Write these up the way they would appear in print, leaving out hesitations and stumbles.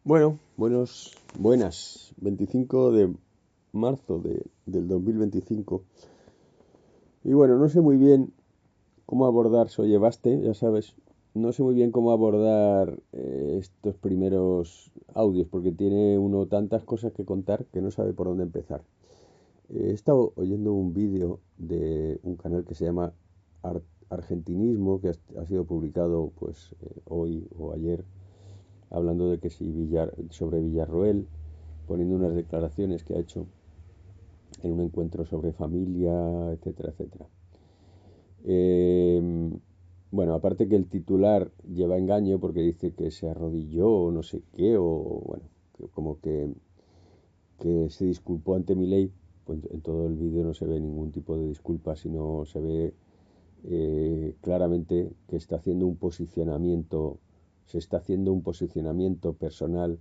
Bueno, buenas, 25 de marzo del 2025. Y bueno, no sé muy bien cómo abordar, soy Evaste, ya sabes, no sé muy bien cómo abordar estos primeros audios, porque tiene uno tantas cosas que contar que no sabe por dónde empezar. He estado oyendo un vídeo de un canal que se llama Argentinismo, que ha sido publicado pues hoy o ayer, hablando de que si sobre Villarroel, poniendo unas declaraciones que ha hecho en un encuentro sobre familia, etcétera, etcétera. Eh, bueno, aparte que el titular lleva engaño porque dice que se arrodilló o no sé qué, o bueno, como que se disculpó ante Milei, pues en todo el vídeo no se ve ningún tipo de disculpa, sino se ve claramente que se está haciendo un posicionamiento personal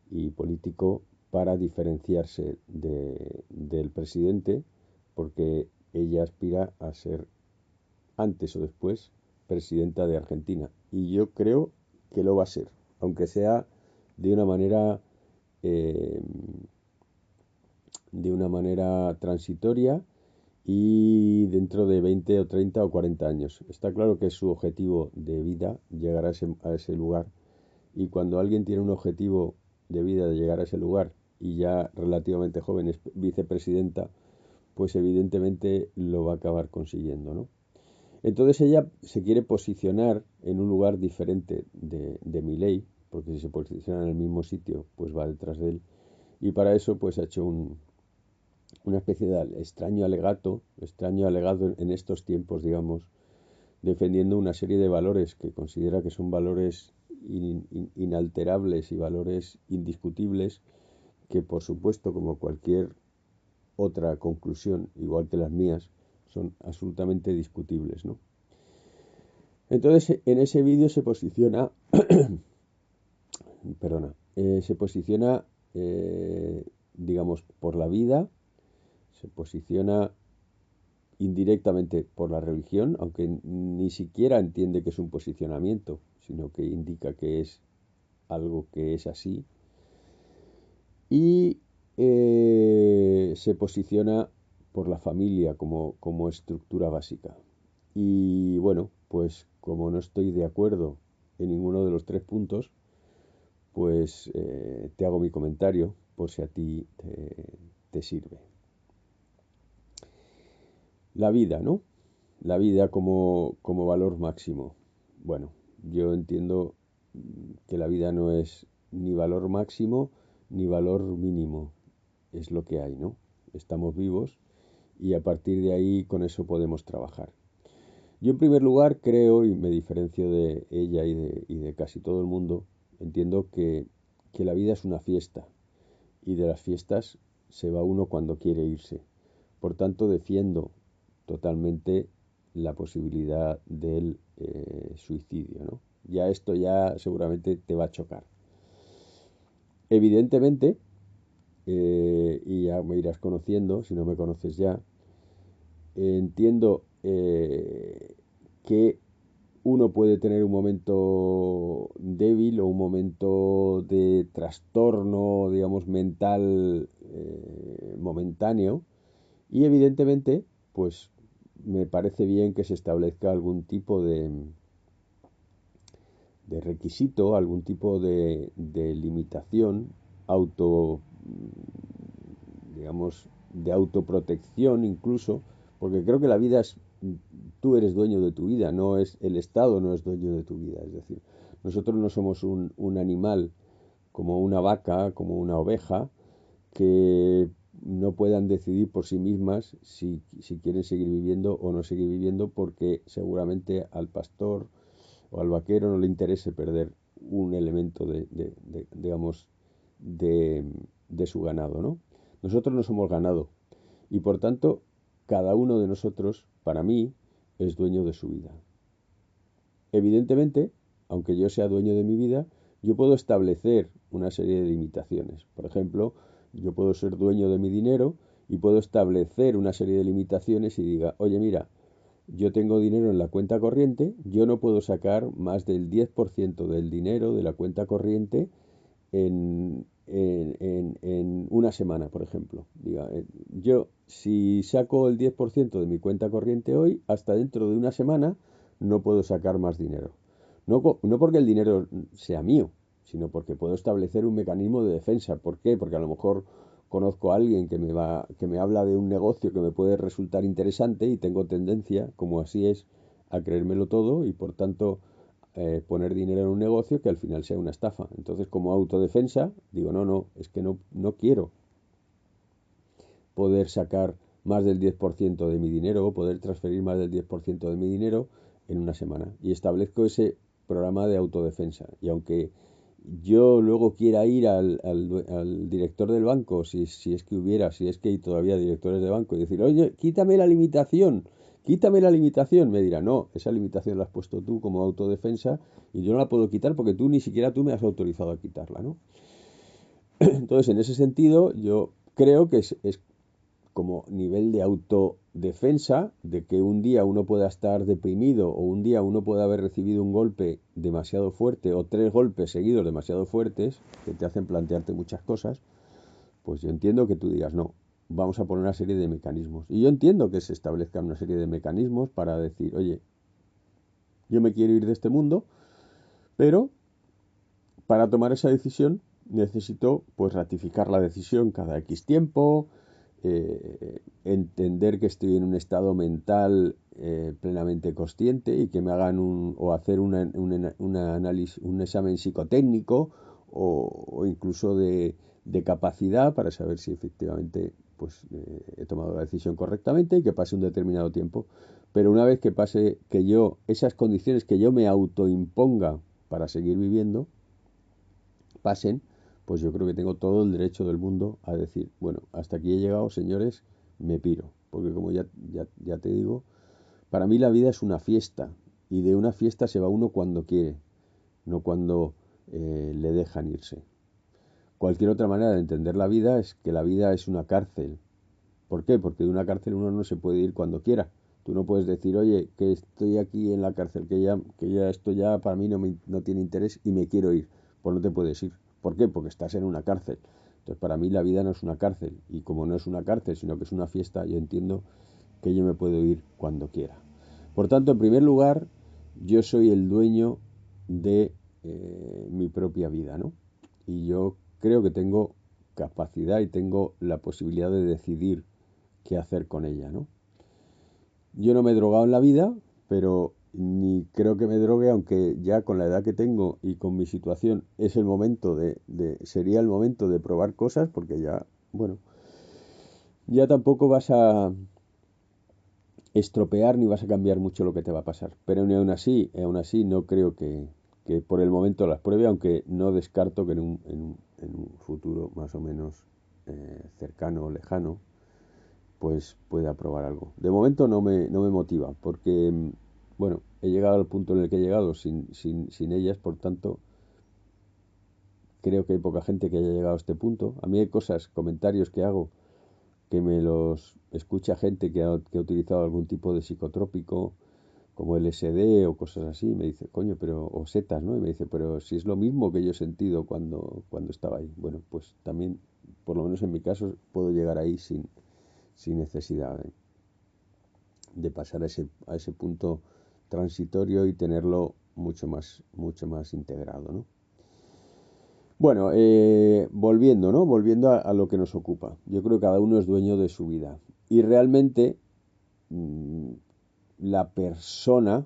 y político para diferenciarse del presidente, porque ella aspira a ser antes o después presidenta de Argentina. Y yo creo que lo va a ser, aunque sea de una manera eh, transitoria y dentro de 20 o 30 o 40 años. Está claro que es su objetivo de vida llegar a ese lugar, y cuando alguien tiene un objetivo de vida de llegar a ese lugar y ya relativamente joven es vicepresidenta, pues evidentemente lo va a acabar consiguiendo, ¿no? Entonces ella se quiere posicionar en un lugar diferente de Milei, porque si se posiciona en el mismo sitio, pues va detrás de él. Y para eso pues ha hecho una especie de extraño alegato en estos tiempos, digamos, defendiendo una serie de valores que considera que son valores inalterables y valores indiscutibles, que por supuesto, como cualquier otra conclusión, igual que las mías, son absolutamente discutibles, ¿no? Entonces, en ese vídeo se posiciona, perdona, se posiciona, digamos, por la vida, se posiciona indirectamente por la religión, aunque ni siquiera entiende que es un posicionamiento, sino que indica que es algo que es así, y se posiciona por la familia como estructura básica. Y bueno, pues como no estoy de acuerdo en ninguno de los tres puntos, pues te hago mi comentario por si a ti te sirve. La vida, ¿no? La vida como valor máximo. Bueno, yo entiendo que la vida no es ni valor máximo ni valor mínimo. Es lo que hay, ¿no? Estamos vivos y a partir de ahí con eso podemos trabajar. Yo en primer lugar creo, y me diferencio de ella y de casi todo el mundo, entiendo que la vida es una fiesta, y de las fiestas se va uno cuando quiere irse. Por tanto, defiendo totalmente la posibilidad del suicidio, ¿no? Ya esto ya seguramente te va a chocar. Evidentemente, y ya me irás conociendo, si no me conoces ya, entiendo que uno puede tener un momento débil o un momento de trastorno, digamos, mental momentáneo, y evidentemente, pues me parece bien que se establezca algún tipo de requisito, algún tipo de limitación auto, digamos, de autoprotección incluso, porque creo que la vida es, tú eres dueño de tu vida, no es el Estado, no es dueño de tu vida. Es decir, nosotros no somos un animal como una vaca, como una oveja, que no puedan decidir por sí mismas si quieren seguir viviendo o no seguir viviendo, porque seguramente al pastor o al vaquero no le interese perder un elemento digamos, de, de su ganado, ¿no? Nosotros no somos ganado, y por tanto cada uno de nosotros, para mí, es dueño de su vida. Evidentemente, aunque yo sea dueño de mi vida, yo puedo establecer una serie de limitaciones. Por ejemplo, yo puedo ser dueño de mi dinero y puedo establecer una serie de limitaciones y diga, oye, mira, yo tengo dinero en la cuenta corriente, yo no puedo sacar más del 10% del dinero de la cuenta corriente en una semana, por ejemplo. Diga, yo si saco el 10% de mi cuenta corriente hoy, hasta dentro de una semana no puedo sacar más dinero. No porque el dinero sea mío, sino porque puedo establecer un mecanismo de defensa. ¿Por qué? Porque a lo mejor conozco a alguien que me habla de un negocio que me puede resultar interesante y tengo tendencia, como así es, a creérmelo todo y por tanto poner dinero en un negocio que al final sea una estafa. Entonces, como autodefensa, digo, no, es que no quiero poder sacar más del 10% de mi dinero o poder transferir más del 10% de mi dinero en una semana. Y establezco ese programa de autodefensa. Y aunque yo luego quiera ir al director del banco, si es que hubiera, si es que hay todavía directores de banco, y decir, oye, quítame la limitación, me dirá, no, esa limitación la has puesto tú como autodefensa y yo no la puedo quitar porque tú ni siquiera tú me has autorizado a quitarla, ¿no? Entonces, en ese sentido, yo creo que es como nivel de autodefensa, de que un día uno pueda estar deprimido o un día uno pueda haber recibido un golpe demasiado fuerte o tres golpes seguidos demasiado fuertes que te hacen plantearte muchas cosas, pues yo entiendo que tú digas, no, vamos a poner una serie de mecanismos. Y yo entiendo que se establezcan una serie de mecanismos para decir, oye, yo me quiero ir de este mundo, pero para tomar esa decisión necesito pues ratificar la decisión cada X tiempo, entender que estoy en un estado mental plenamente consciente y que me hagan o hacer una análisis, un examen psicotécnico o incluso de capacidad para saber si efectivamente pues he tomado la decisión correctamente y que pase un determinado tiempo. Pero una vez que pase, que yo, esas condiciones que yo me autoimponga para seguir viviendo, pasen, pues yo creo que tengo todo el derecho del mundo a decir, bueno, hasta aquí he llegado, señores, me piro. Porque como ya te digo, para mí la vida es una fiesta y de una fiesta se va uno cuando quiere, no cuando le dejan irse. Cualquier otra manera de entender la vida es que la vida es una cárcel. ¿Por qué? Porque de una cárcel uno no se puede ir cuando quiera. Tú no puedes decir, oye, que estoy aquí en la cárcel, que ya esto ya para mí no tiene interés y me quiero ir. Pues no te puedes ir. ¿Por qué? Porque estás en una cárcel. Entonces, para mí la vida no es una cárcel. Y como no es una cárcel, sino que es una fiesta, yo entiendo que yo me puedo ir cuando quiera. Por tanto, en primer lugar, yo soy el dueño de mi propia vida, ¿no? Y yo creo que tengo capacidad y tengo la posibilidad de decidir qué hacer con ella, ¿no? Yo no me he drogado en la vida, pero ni creo que me drogue, aunque ya con la edad que tengo y con mi situación es el momento sería el momento de probar cosas, porque ya, bueno, ya tampoco vas a estropear ni vas a cambiar mucho lo que te va a pasar. Pero ni aún así no creo que por el momento las pruebe, aunque no descarto que en un futuro más o menos cercano o lejano, pues pueda probar algo. De momento no me motiva, porque, bueno, he llegado al punto en el que he llegado sin ellas, por tanto, creo que hay poca gente que haya llegado a este punto. A mí hay cosas, comentarios que hago, que me los escucha gente que ha utilizado algún tipo de psicotrópico, como LSD o cosas así, y me dice, coño, pero, o setas, ¿no? Y me dice, pero si es lo mismo que yo he sentido cuando estaba ahí. Bueno, pues también, por lo menos en mi caso, puedo llegar ahí sin necesidad de pasar a ese punto transitorio y tenerlo mucho más integrado, ¿no? Bueno, volviendo, ¿no? Volviendo a lo que nos ocupa. Yo creo que cada uno es dueño de su vida. Y realmente mmm, la persona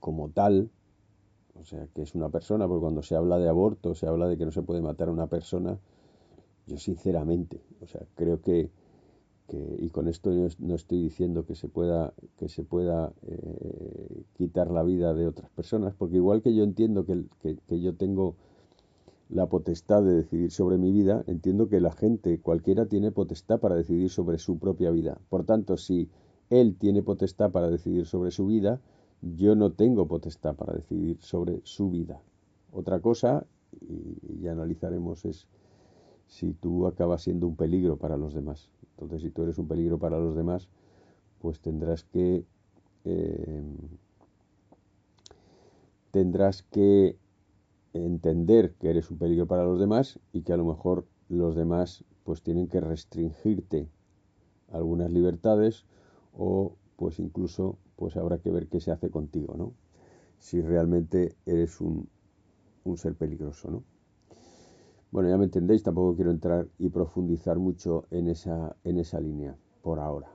como tal, o sea, que es una persona, porque cuando se habla de aborto, se habla de que no se puede matar a una persona, yo sinceramente, o sea, creo y con esto no estoy diciendo que se pueda quitar la vida de otras personas, porque igual que yo entiendo que yo tengo la potestad de decidir sobre mi vida, entiendo que la gente, cualquiera, tiene potestad para decidir sobre su propia vida. Por tanto, si él tiene potestad para decidir sobre su vida, yo no tengo potestad para decidir sobre su vida. Otra cosa, y ya analizaremos, es si tú acabas siendo un peligro para los demás. Entonces, si tú eres un peligro para los demás, pues eh, tendrás que entender que eres un peligro para los demás y que a lo mejor los demás pues tienen que restringirte algunas libertades o pues incluso pues habrá que ver qué se hace contigo, ¿no? Si realmente eres un ser peligroso, ¿no? Bueno, ya me entendéis, tampoco quiero entrar y profundizar mucho en esa línea por ahora.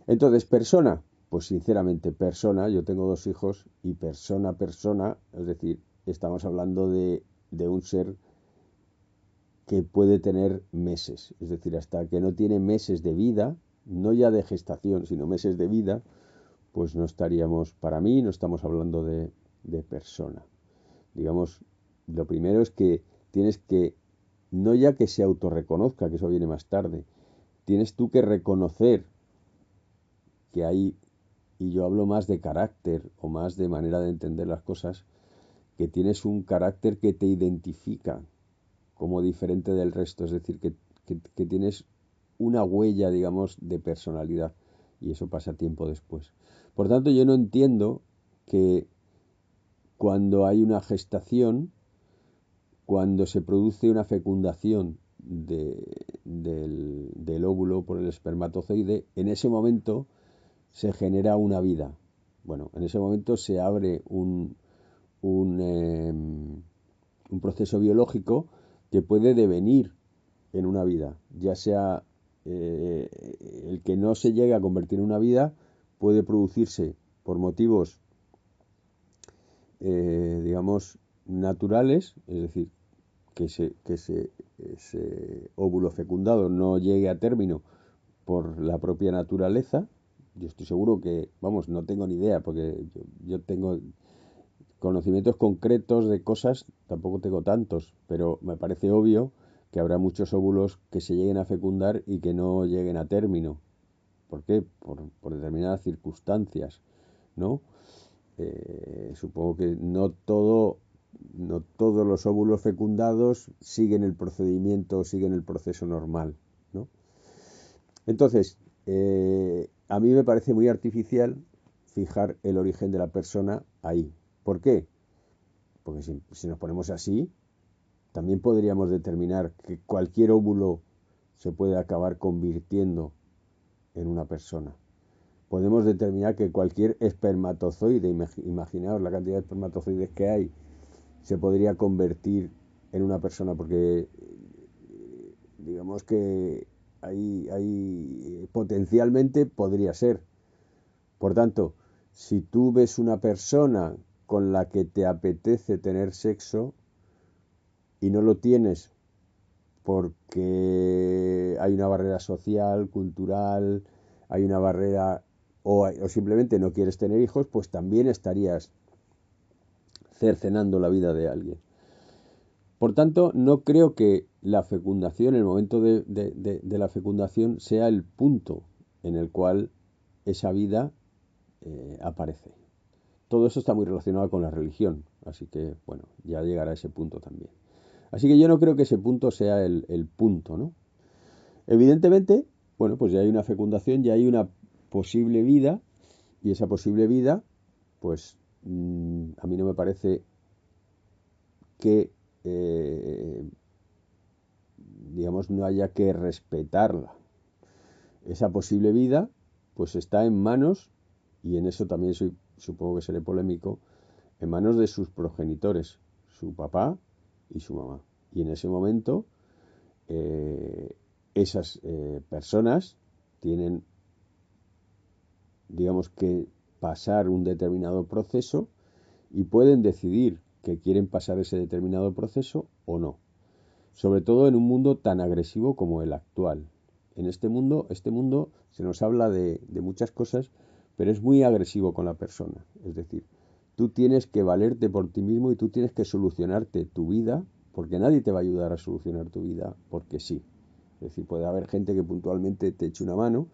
Entonces, persona, pues sinceramente, persona, yo tengo dos hijos y persona, es decir, estamos hablando de un ser que puede tener meses, es decir, hasta que no tiene meses de vida, no ya de gestación, sino meses de vida, pues no estaríamos, para mí, no estamos hablando de persona. Digamos, lo primero es que tienes que, no ya que se autorreconozca, que eso viene más tarde, tienes tú que reconocer que hay, y yo hablo más de carácter o más de manera de entender las cosas, que tienes un carácter que te identifica como diferente del resto, es decir, que tienes una huella, digamos, de personalidad, y eso pasa tiempo después. Por tanto, yo no entiendo que cuando hay una gestación, cuando se produce una fecundación del óvulo por el espermatozoide, en ese momento se genera una vida. Bueno, en ese momento se abre un proceso biológico que puede devenir en una vida, ya sea el que no se llegue a convertir en una vida, puede producirse por motivos, digamos, naturales, es decir, ese óvulo fecundado no llegue a término por la propia naturaleza. Yo estoy seguro que, vamos, no tengo ni idea, porque yo tengo conocimientos concretos de cosas, tampoco tengo tantos, pero me parece obvio que habrá muchos óvulos que se lleguen a fecundar y que no lleguen a término. ¿Por qué? Por determinadas circunstancias, ¿no? Supongo que no todos los óvulos fecundados siguen el procedimiento, siguen el proceso normal, ¿no? Entonces, a mí me parece muy artificial fijar el origen de la persona ahí. ¿Por qué? Porque si nos ponemos así, también podríamos determinar que cualquier óvulo se puede acabar convirtiendo en una persona. Podemos determinar que cualquier espermatozoide, imaginaos la cantidad de espermatozoides que hay, se podría convertir en una persona, porque digamos que potencialmente podría ser. Por tanto, si tú ves una persona con la que te apetece tener sexo y no lo tienes porque hay una barrera social, cultural, hay una barrera o simplemente no quieres tener hijos, pues también estarías cercenando la vida de alguien. Por tanto, no creo que la fecundación, el momento de la fecundación, sea el punto en el cual esa vida aparece. Todo eso está muy relacionado con la religión, así que, bueno, ya llegará a ese punto también. Así que yo no creo que ese punto sea el punto, ¿no? Evidentemente, bueno, pues ya hay una fecundación, ya hay una posible vida, y esa posible vida, pues a mí no me parece que, digamos, no haya que respetarla. Esa posible vida, pues está en manos, y en eso también supongo que seré polémico, en manos de sus progenitores, su papá y su mamá. Y en ese momento, eh, esas personas tienen, digamos, que pasar un determinado proceso y pueden decidir que quieren pasar ese determinado proceso o no. Sobre todo en un mundo tan agresivo como el actual. En este mundo se nos habla de muchas cosas, pero es muy agresivo con la persona. Es decir, tú tienes que valerte por ti mismo y tú tienes que solucionarte tu vida, porque nadie te va a ayudar a solucionar tu vida, porque sí. Es decir, puede haber gente que puntualmente te eche una mano,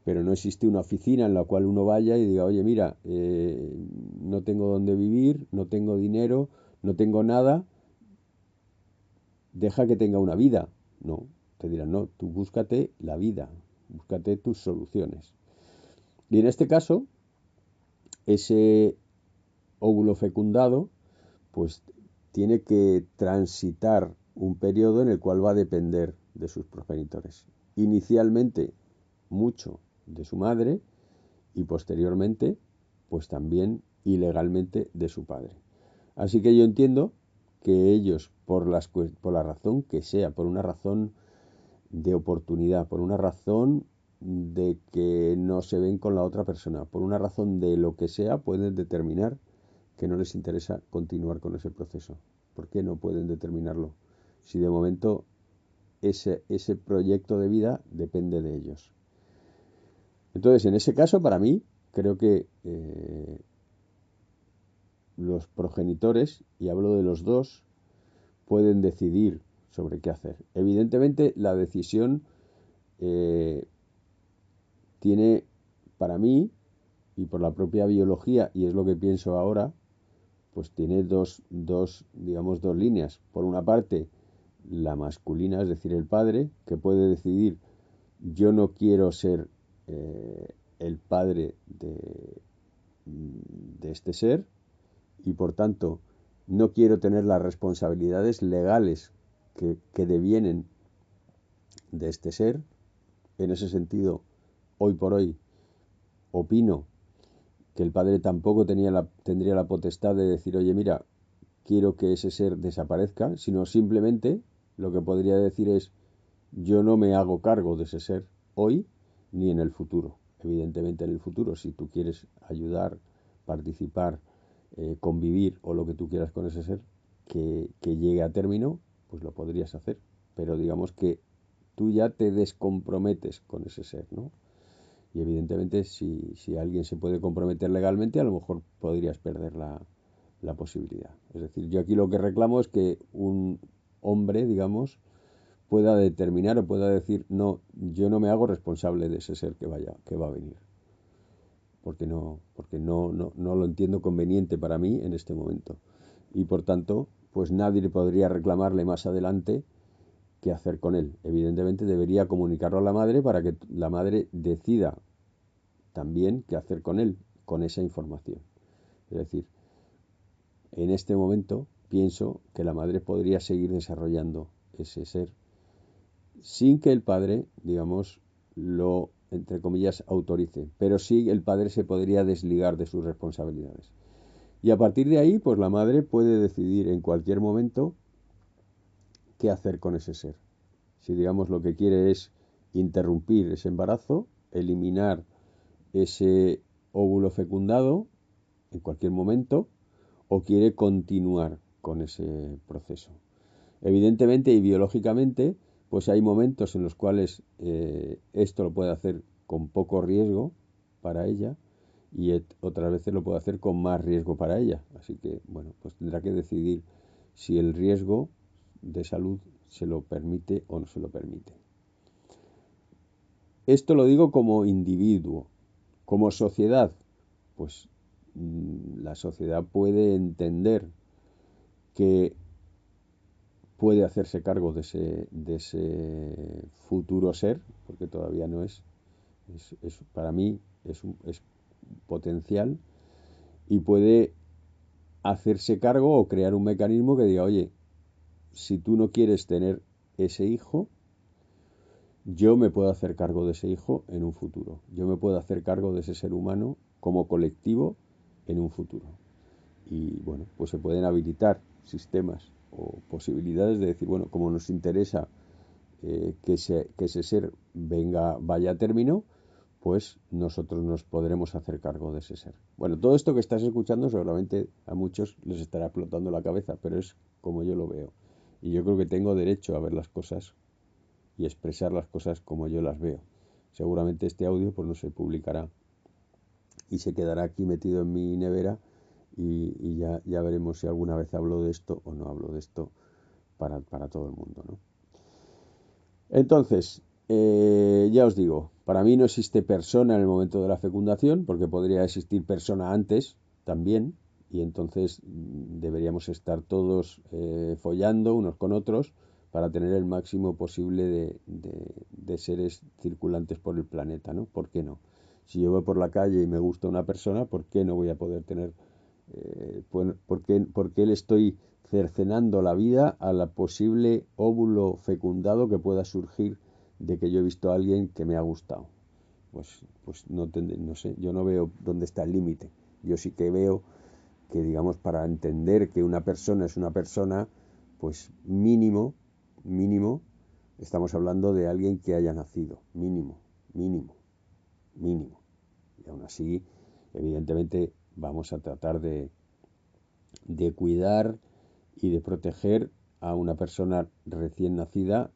pero no existe una oficina en la cual uno vaya y diga, oye, mira, no tengo dónde vivir, no tengo dinero, no tengo nada, deja que tenga una vida. No, te dirán, no, tú búscate la vida, búscate tus soluciones. Y en este caso, ese óvulo fecundado, pues tiene que transitar un periodo en el cual va a depender de sus progenitores. Inicialmente mucho de su madre y posteriormente pues también ilegalmente de su padre. Así que yo entiendo que ellos, por la razón que sea, por una razón de oportunidad, por una razón de que no se ven con la otra persona, por una razón de lo que sea, pueden determinar que no les interesa continuar con ese proceso. ¿Por qué no pueden determinarlo? Si de momento ese proyecto de vida depende de ellos. Entonces, en ese caso, para mí, creo que los progenitores, y hablo de los dos, pueden decidir sobre qué hacer. Evidentemente, la decisión eh, tiene, para mí, y por la propia biología, y es lo que pienso ahora, pues tiene digamos, dos líneas. Por una parte, la masculina, es decir, el padre, que puede decidir, yo no quiero ser el padre de este ser, y por tanto no quiero tener las responsabilidades legales que devienen de este ser. En ese sentido, hoy por hoy, opino que el padre tampoco tendría la potestad de decir, oye, mira, quiero que ese ser desaparezca, sino simplemente lo que podría decir es, yo no me hago cargo de ese ser hoy ni en el futuro. Evidentemente en el futuro, si tú quieres ayudar, participar, convivir o lo que tú quieras con ese ser, que llegue a término, pues lo podrías hacer. Pero digamos que tú ya te descomprometes con ese ser, ¿no? Y evidentemente si alguien se puede comprometer legalmente, a lo mejor podrías perder la posibilidad. Es decir, yo aquí lo que reclamo es que un hombre, digamos, pueda determinar o pueda decir, no, yo no me hago responsable de ese ser que va a venir. Porque no lo entiendo conveniente para mí en este momento. Y por tanto, pues nadie podría reclamarle más adelante qué hacer con él. Evidentemente debería comunicarlo a la madre para que la madre decida también qué hacer con él, con esa información. Es decir, en este momento pienso que la madre podría seguir desarrollando ese ser sin que el padre, digamos, lo, entre comillas, autorice. Pero sí el padre se podría desligar de sus responsabilidades. Y a partir de ahí, pues la madre puede decidir en cualquier momento qué hacer con ese ser. Si, digamos, lo que quiere es interrumpir ese embarazo, eliminar ese óvulo fecundado en cualquier momento, o quiere continuar con ese proceso. Evidentemente y biológicamente, pues hay momentos en los cuales esto lo puede hacer con poco riesgo para ella y otras veces lo puede hacer con más riesgo para ella. Así que, bueno, pues tendrá que decidir si el riesgo de salud se lo permite o no se lo permite. Esto lo digo como individuo. Como sociedad, pues la sociedad puede entender que puede hacerse cargo de ese futuro ser, porque todavía no para mí es potencial, y puede hacerse cargo o crear un mecanismo que diga, oye, si tú no quieres tener ese hijo, yo me puedo hacer cargo de ese hijo en un futuro. Yo me puedo hacer cargo de ese ser humano como colectivo en un futuro. Y bueno, pues se pueden habilitar sistemas o posibilidades de decir, bueno, como nos interesa que ese ser vaya a término, pues nosotros nos podremos hacer cargo de ese ser. Bueno, todo esto que estás escuchando seguramente a muchos les estará explotando la cabeza, pero es como yo lo veo. Y yo creo que tengo derecho a ver las cosas y expresar las cosas como yo las veo. Seguramente este audio pues no se publicará y se quedará aquí metido en mi nevera y ya veremos si alguna vez hablo de esto o no hablo de esto para todo el mundo, ¿no? Entonces, ya os digo, para mí no existe persona en el momento de la fecundación, porque podría existir persona antes también, y entonces deberíamos estar todos follando unos con otros para tener el máximo posible de seres circulantes por el planeta, ¿no? ¿Por qué no? Si yo voy por la calle y me gusta una persona, ¿por qué no voy a poder tener, por qué le estoy cercenando la vida a la posible óvulo fecundado que pueda surgir de que yo he visto a alguien que me ha gustado. Pues no sé, yo no veo dónde está el límite. Yo sí que veo que, digamos, para entender que una persona es una persona, pues mínimo, estamos hablando de alguien que haya nacido, mínimo. Y aún así, evidentemente, vamos a tratar de cuidar y de proteger a una persona recién nacida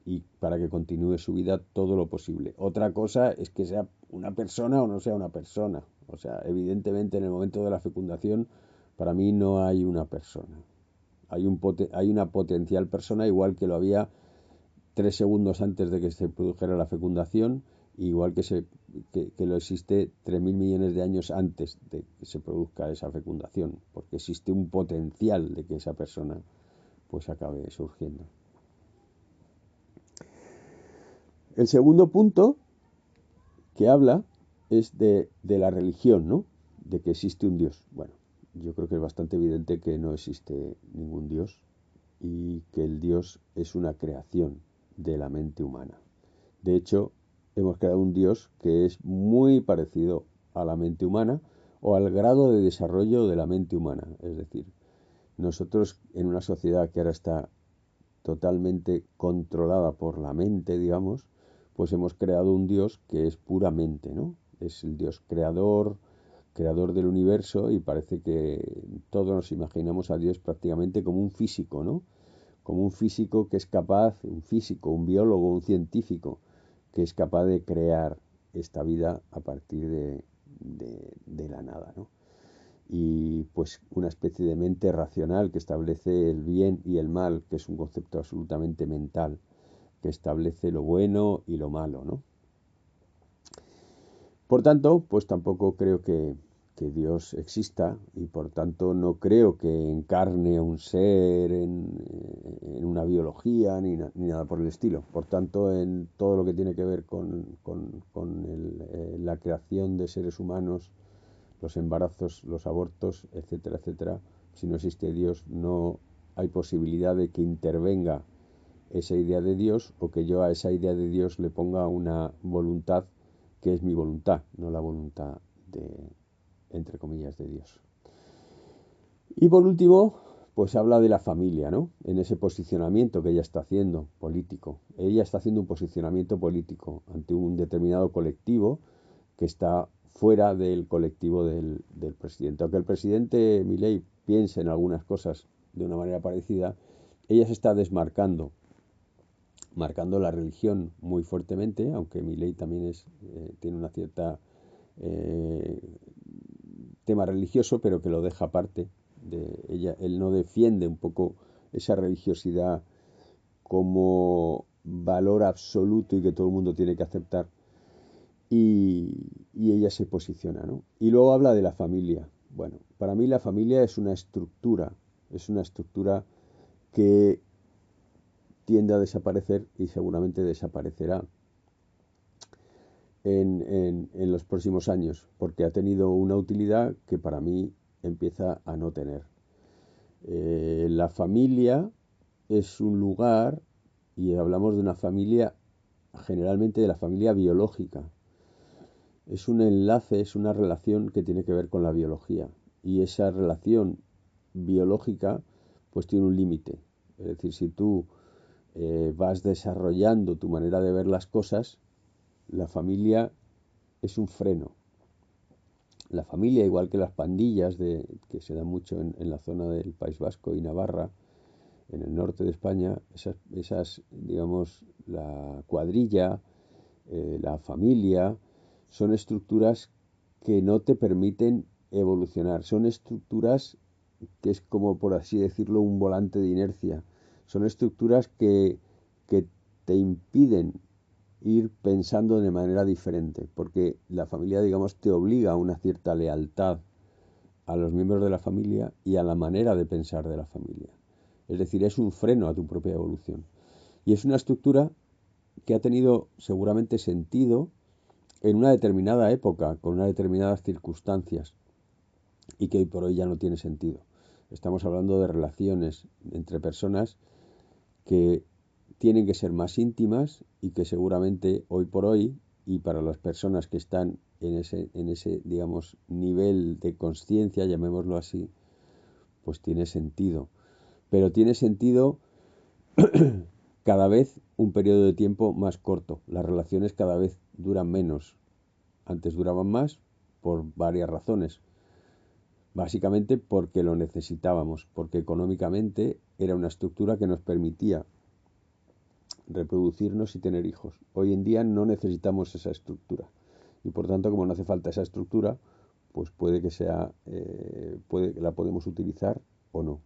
y para que continúe su vida todo lo posible. Otra cosa es que sea una persona o no sea una persona. O sea, evidentemente en el momento de la fecundación, para mí no hay una persona. Hay una potencial persona, igual que lo había 3 segundos antes de que se produjera la fecundación, igual que lo existe 3.000 millones de años antes de que se produzca esa fecundación, porque existe un potencial de que esa persona pues acabe surgiendo. El segundo punto que habla es de la religión, ¿no? De que existe un Dios. Bueno, yo creo que es bastante evidente que no existe ningún Dios y que el Dios es una creación de la mente humana. De hecho, hemos creado un Dios que es muy parecido a la mente humana o al grado de desarrollo de la mente humana. Es decir, nosotros en una sociedad que ahora está totalmente controlada por la mente, digamos, pues hemos creado un Dios que es puramente, ¿no? Es el Dios creador del universo, y parece que todos nos imaginamos a Dios prácticamente como un físico, ¿no? Como un físico que es capaz, un físico, un biólogo, un científico, que es capaz de crear esta vida a partir de la nada, ¿no? Y pues una especie de mente racional que establece el bien y el mal, que es un concepto absolutamente mental, que establece lo bueno y lo malo, ¿no? Por tanto, pues tampoco creo que Dios exista, y por tanto no creo que encarne a un ser en una biología ni nada por el estilo. Por tanto, en todo lo que tiene que ver con la creación de seres humanos, los embarazos, los abortos, etcétera, etcétera, si no existe Dios, no hay posibilidad de que intervenga esa idea de Dios, o que yo a esa idea de Dios le ponga una voluntad que es mi voluntad, no la voluntad de, entre comillas, de Dios. Y por último, pues habla de la familia, ¿no? En ese posicionamiento que ella está haciendo político. Ella está haciendo un posicionamiento político ante un determinado colectivo que está fuera del colectivo del presidente. Aunque el presidente Milei piense en algunas cosas de una manera parecida, ella se está desmarcando, marcando la religión muy fuertemente, aunque Milei también tiene una cierta eh, tema religioso, pero que lo deja aparte de ella. Él no defiende un poco esa religiosidad como valor absoluto y que todo el mundo tiene que aceptar, y ella se posiciona, ¿no? Y luego habla de la familia. Bueno, para mí la familia es una estructura que tiende a desaparecer y seguramente desaparecerá en los próximos años, porque ha tenido una utilidad que para mí empieza a no tener. La familia es un lugar, y hablamos de una familia, generalmente de la familia biológica. Es un enlace, es una relación que tiene que ver con la biología. Y esa relación biológica pues tiene un límite. Es decir, si tú vas desarrollando tu manera de ver las cosas, la familia es un freno. La familia, igual que las pandillas que se dan mucho en la zona del País Vasco y Navarra, en el norte de España, digamos, la cuadrilla, la familia, son estructuras que no te permiten evolucionar. Son estructuras que es como, por así decirlo, un volante de inercia. Son estructuras que te impiden ir pensando de manera diferente, porque la familia, digamos, te obliga a una cierta lealtad a los miembros de la familia y a la manera de pensar de la familia. Es decir, es un freno a tu propia evolución. Y es una estructura que ha tenido seguramente sentido en una determinada época, con unas determinadas circunstancias, y que hoy por hoy ya no tiene sentido. Estamos hablando de relaciones entre personas que tienen que ser más íntimas y que seguramente hoy por hoy, y para las personas que están en ese, digamos, nivel de conciencia, llamémoslo así, pues tiene sentido. Pero tiene sentido cada vez un periodo de tiempo más corto. Las relaciones cada vez duran menos. Antes duraban más por varias razones. Básicamente porque lo necesitábamos, porque económicamente era una estructura que nos permitía reproducirnos y tener hijos. Hoy en día no necesitamos esa estructura. Y por tanto, como no hace falta esa estructura, pues puede que sea, la podemos utilizar o no.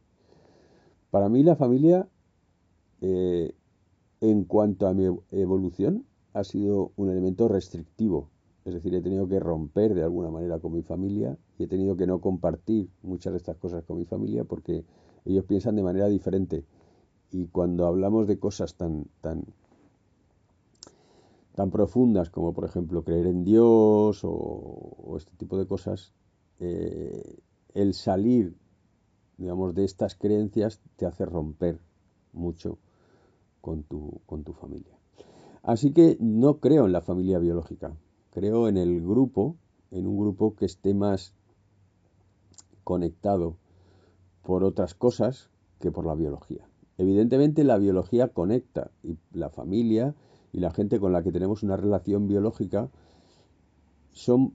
Para mí la familia, eh, en cuanto a mi evolución, ha sido un elemento restrictivo. Es decir, he tenido que romper de alguna manera con mi familia y he tenido que no compartir muchas de estas cosas con mi familia porque ellos piensan de manera diferente. Y cuando hablamos de cosas tan profundas como, por ejemplo, creer en Dios o este tipo de cosas, el salir, digamos, de estas creencias te hace romper mucho con tu familia. Así que no creo en la familia biológica, creo en un grupo que esté más conectado por otras cosas que por la biología. Evidentemente la biología conecta y la familia y la gente con la que tenemos una relación biológica son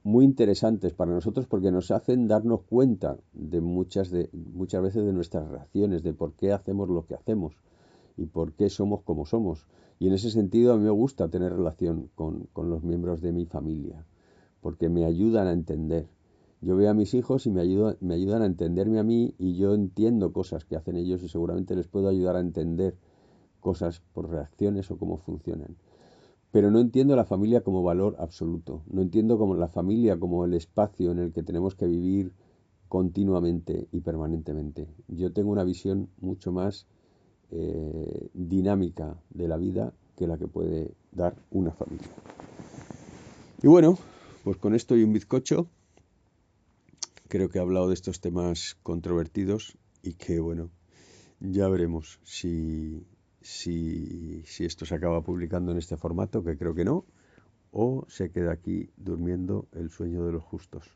muy interesantes para nosotros porque nos hacen darnos cuenta muchas veces de nuestras reacciones, de por qué hacemos lo que hacemos y por qué somos como somos. Y en ese sentido a mí me gusta tener relación con los miembros de mi familia, porque me ayudan a entender. Yo veo a mis hijos y me ayudan a entenderme a mí y yo entiendo cosas que hacen ellos y seguramente les puedo ayudar a entender cosas por reacciones o cómo funcionan. Pero no entiendo la familia como valor absoluto. No entiendo como la familia como el espacio en el que tenemos que vivir continuamente y permanentemente. Yo tengo una visión mucho más dinámica de la vida que la que puede dar una familia. Y bueno, pues con esto y un bizcocho, creo que he hablado de estos temas controvertidos y que bueno, ya veremos si esto se acaba publicando en este formato, que creo que no, o se queda aquí durmiendo el sueño de los justos.